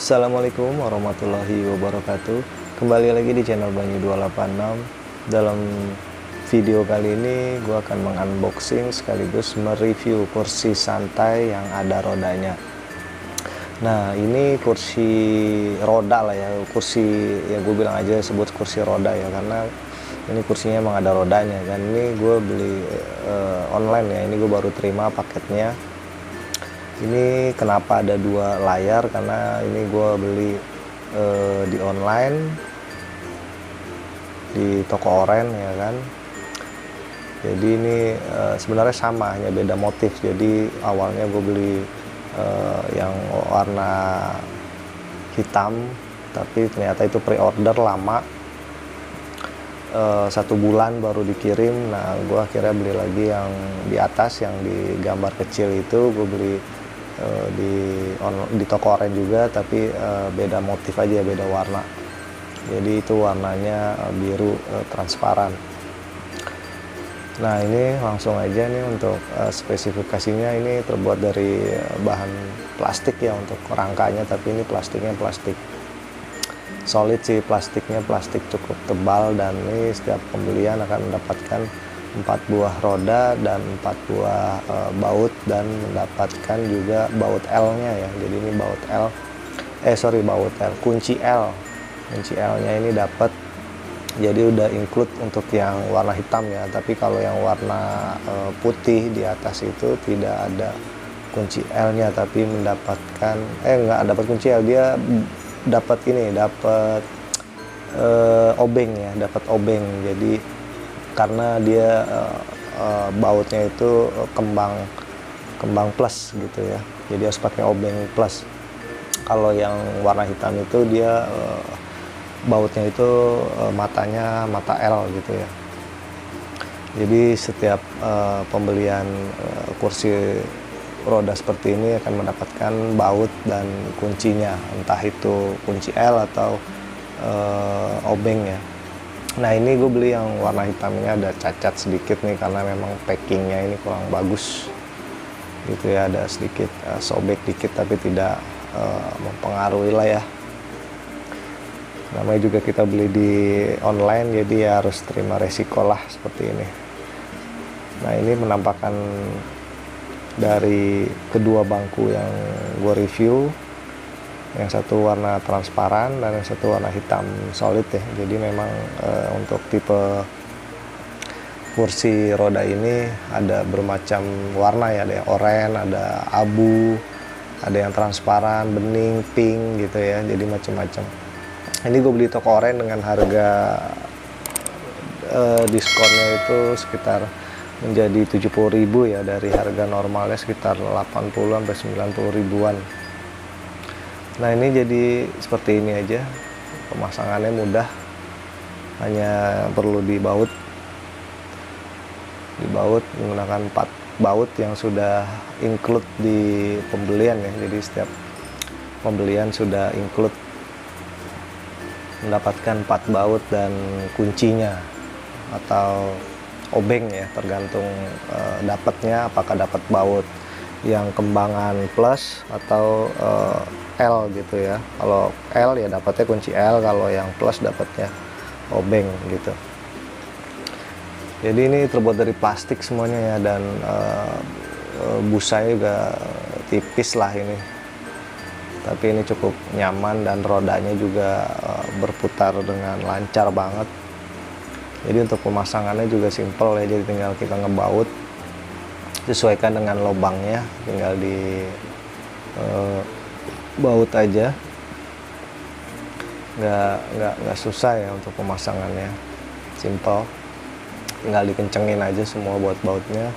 Assalamualaikum warahmatullahi wabarakatuh. Kembali lagi di channel Banyu 286. Dalam video kali ini gue akan mengunboxing sekaligus mereview kursi santai yang ada rodanya. Nah, ini kursi roda lah ya, kursi ya gue bilang aja sebut kursi roda ya, karena ini kursinya emang ada rodanya. Dan ini gue beli online ya, ini gue baru terima paketnya. Ini kenapa ada dua layar, karena ini gue beli di online di toko oren ya kan. Jadi ini sebenarnya sama, hanya beda motif. Jadi awalnya gue beli yang warna hitam, tapi ternyata itu pre-order lama, 1 bulan baru dikirim. Nah, gue akhirnya beli lagi yang di atas, yang di gambar kecil itu gue beli di toko oren juga, tapi beda motif aja, beda warna. Jadi itu warnanya biru transparan. Nah, ini langsung aja nih untuk spesifikasinya. Ini terbuat dari bahan plastik ya untuk rangkanya, tapi ini plastiknya plastik solid sih, plastiknya plastik cukup tebal. Dan ini setiap pembelian akan mendapatkan 4 buah roda dan 4 buah baut, dan mendapatkan juga baut L-nya ya. Jadi ini baut L, kunci L. Kunci L-nya ini dapat, jadi udah include untuk yang warna hitam ya. Tapi kalau yang warna putih di atas itu tidak ada kunci L-nya, tapi mendapatkan nggak dapat kunci L, dia dapat obeng ya, dapat obeng. Jadi karena dia bautnya itu kembang plus gitu ya, jadi harus pakai obeng plus. Kalau yang warna hitam itu dia bautnya itu matanya mata L gitu ya. Jadi setiap pembelian kursi roda seperti ini akan mendapatkan baut dan kuncinya, entah itu kunci L atau obeng ya. Nah, ini gue beli yang warna hitam ini ada cacat sedikit nih, karena memang packingnya ini kurang bagus gitu ya, ada sedikit sobek dikit, tapi tidak mempengaruhi lah ya. Namanya juga kita beli di online, jadi ya harus terima resiko lah seperti ini. Nah, ini penampakan dari kedua bangku yang gue review. Yang satu warna transparan dan yang satu warna hitam solid ya. Jadi memang untuk tipe kursi roda ini ada bermacam warna ya, ada yang oranye, ada abu, ada yang transparan, bening, pink gitu ya. Jadi macam-macam. Ini gue beli toko oren dengan harga diskonnya itu sekitar menjadi 70.000 ya, dari harga normalnya sekitar 80 sampai 90 ribuan. Nah, ini jadi seperti ini aja, pemasangannya mudah, hanya perlu dibaut menggunakan 4 baut yang sudah include di pembelian ya. Jadi setiap pembelian sudah include mendapatkan 4 baut dan kuncinya atau obeng ya, tergantung dapatnya, apakah dapat baut yang kembangan plus atau L gitu ya. Kalau L ya dapatnya kunci L, kalau yang plus dapatnya obeng gitu. Jadi ini terbuat dari plastik semuanya ya, dan busanya juga tipis lah ini. Tapi ini cukup nyaman dan rodanya juga berputar dengan lancar banget. Jadi untuk pemasangannya juga simple ya, jadi tinggal kita ngebaut, sesuaikan dengan lubangnya, tinggal di baut aja, nggak susah ya untuk pemasangannya, simple, tinggal dikencengin aja semua baut-bautnya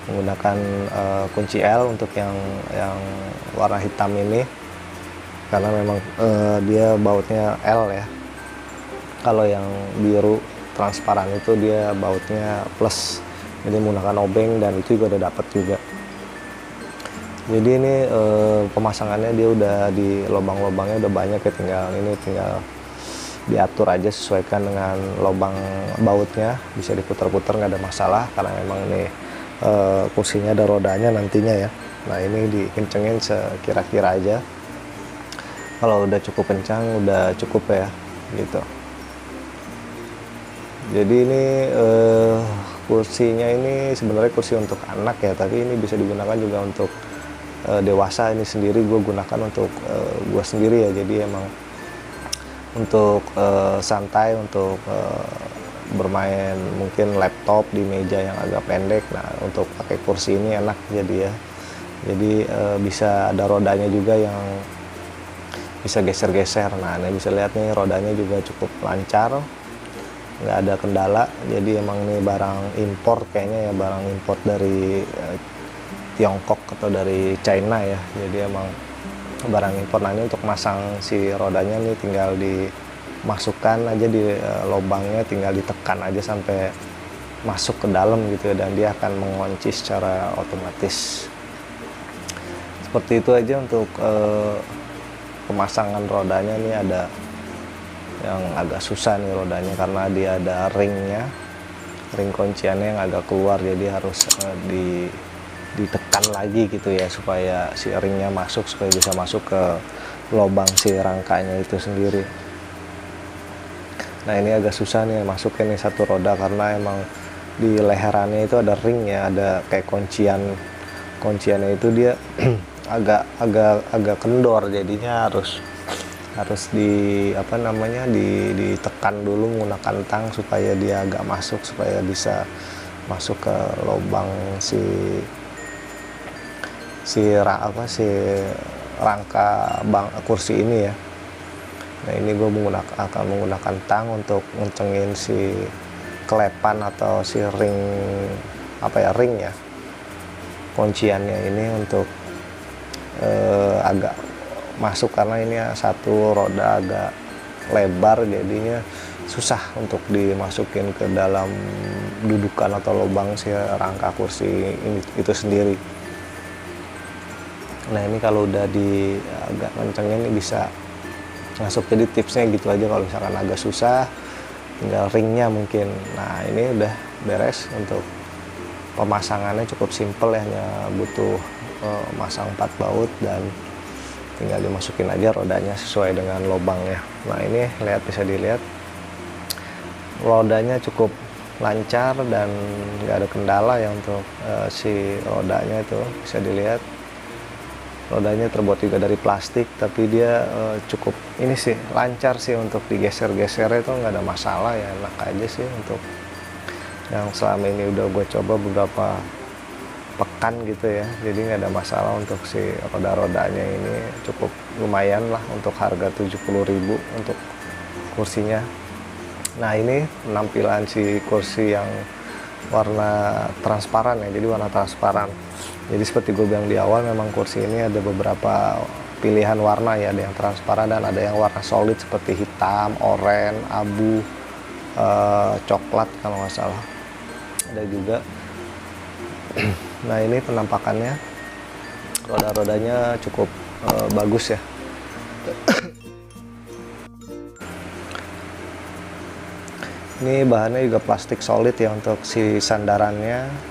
menggunakan kunci L untuk yang warna hitam ini, karena memang dia bautnya L ya. Kalau yang biru transparan itu dia bautnya plus, jadi menggunakan obeng, dan itu juga udah dapat juga. Jadi ini pemasangannya dia udah di lubang-lubangnya udah banyak ya, tinggal diatur aja, sesuaikan dengan lubang bautnya, bisa diputar-putar nggak ada masalah, karena memang ini kursinya ada rodanya nantinya ya. Nah ini dikencengin sekira-kira aja. Kalau udah cukup kencang, udah cukup ya gitu. Jadi ini kursinya ini sebenarnya kursi untuk anak ya, tapi ini bisa digunakan juga untuk dewasa. Ini sendiri gue gunakan untuk gue sendiri ya, jadi emang untuk santai, untuk bermain mungkin laptop di meja yang agak pendek. Nah untuk pakai kursi ini enak jadi ya, jadi bisa ada rodanya juga yang bisa geser-geser. Nah ini bisa lihat nih rodanya juga cukup lancar, nggak ada kendala. Jadi emang ini barang impor kayaknya ya, barang impor dari Tiongkok atau dari China ya, jadi emang barang impor. Nah ini untuk masang si rodanya nih tinggal dimasukkan aja di lubangnya, tinggal ditekan aja sampai masuk ke dalam gitu ya, dan dia akan mengunci secara otomatis. Seperti itu aja untuk pemasangan rodanya. Nih ada yang agak susah nih rodanya karena dia ada ringnya, ring kunciannya yang agak keluar, jadi harus ditekan lagi gitu ya supaya si ringnya masuk, supaya bisa masuk ke lubang si rangkanya itu sendiri. Nah ini agak susah nih masukin nih satu roda karena emang di leherannya itu ada ringnya, ada kayak kunciannya itu dia agak kendor, jadinya harus ditekan dulu menggunakan tang supaya dia agak masuk, supaya bisa masuk ke lubang si rangka kursi ini ya. Nah ini gue akan menggunakan tang untuk ngencengin si kelepan atau si ring ya, kunciannya ini untuk agak masuk, karena ini satu roda agak lebar, jadinya susah untuk dimasukin ke dalam dudukan atau lubang si rangka kursi ini itu sendiri. Nah ini kalau udah agak kencengin ini bisa masuk. Jadi tipsnya gitu aja, kalau misalkan agak susah tinggal ringnya mungkin. Nah ini udah beres. Untuk pemasangannya cukup simple ya, hanya butuh masang 4 baut dan tinggal dimasukin aja rodanya sesuai dengan lubangnya. Nah ini bisa dilihat rodanya cukup lancar dan nggak ada kendala ya untuk si rodanya. Itu bisa dilihat rodanya terbuat juga dari plastik, tapi dia cukup ini sih lancar sih untuk digeser-geser, itu nggak ada masalah ya, enak aja sih untuk yang selama ini udah gue coba beberapa pekan gitu ya. Jadi nggak ada masalah untuk si roda-rodanya ini, cukup lumayan lah untuk harga 70.000 untuk kursinya. Nah ini penampilan si kursi yang warna transparan ya, jadi warna transparan. Jadi seperti gue bilang di awal, memang kursi ini ada beberapa pilihan warna ya, ada yang transparan dan ada yang warna solid seperti hitam, oranye, abu, coklat kalau nggak salah. Ada juga. Nah ini penampakannya, roda-rodanya cukup bagus ya. Ini bahannya juga plastik solid ya untuk si sandarannya.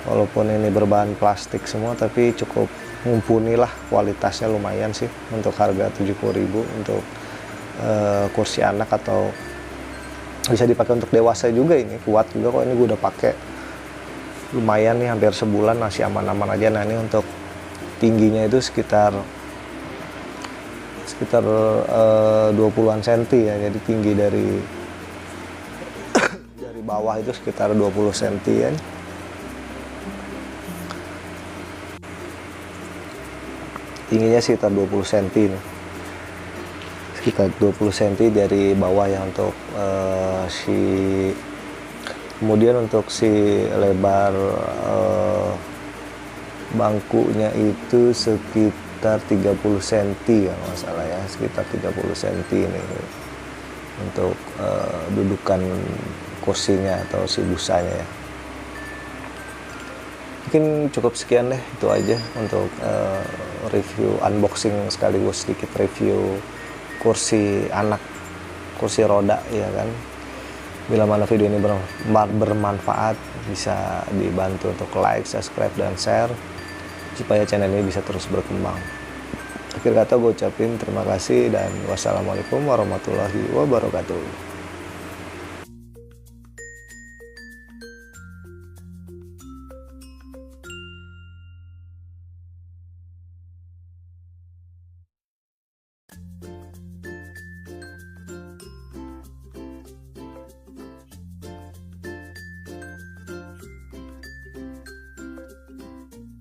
Walaupun ini berbahan plastik semua, tapi cukup mumpuni lah, kualitasnya lumayan sih untuk harga 70.000 untuk kursi anak, atau bisa dipakai untuk dewasa juga. Ini kuat juga kok, ini gue udah pakai lumayan nih, hampir sebulan masih aman-aman aja. Nah ini untuk tingginya itu sekitar 20-an senti ya, jadi tinggi dari bawah itu sekitar 20 senti ya. Tingginya sekitar 20 cm nih. Sekitar 20 cm dari bawah ya untuk kemudian untuk si lebar bangkunya itu sekitar 30 cm kalau nggak salah ya, sekitar 30 cm nih untuk dudukan kursinya atau si busanya ya. Mungkin cukup sekian deh, itu aja untuk review unboxing sekaligus sedikit review kursi anak, kursi roda ya kan. Bila mana video ini bermanfaat, bisa dibantu untuk like, subscribe, dan share. supaya channel ini bisa terus berkembang. Akhir kata gue ucapin terima kasih dan wassalamualaikum warahmatullahi wabarakatuh.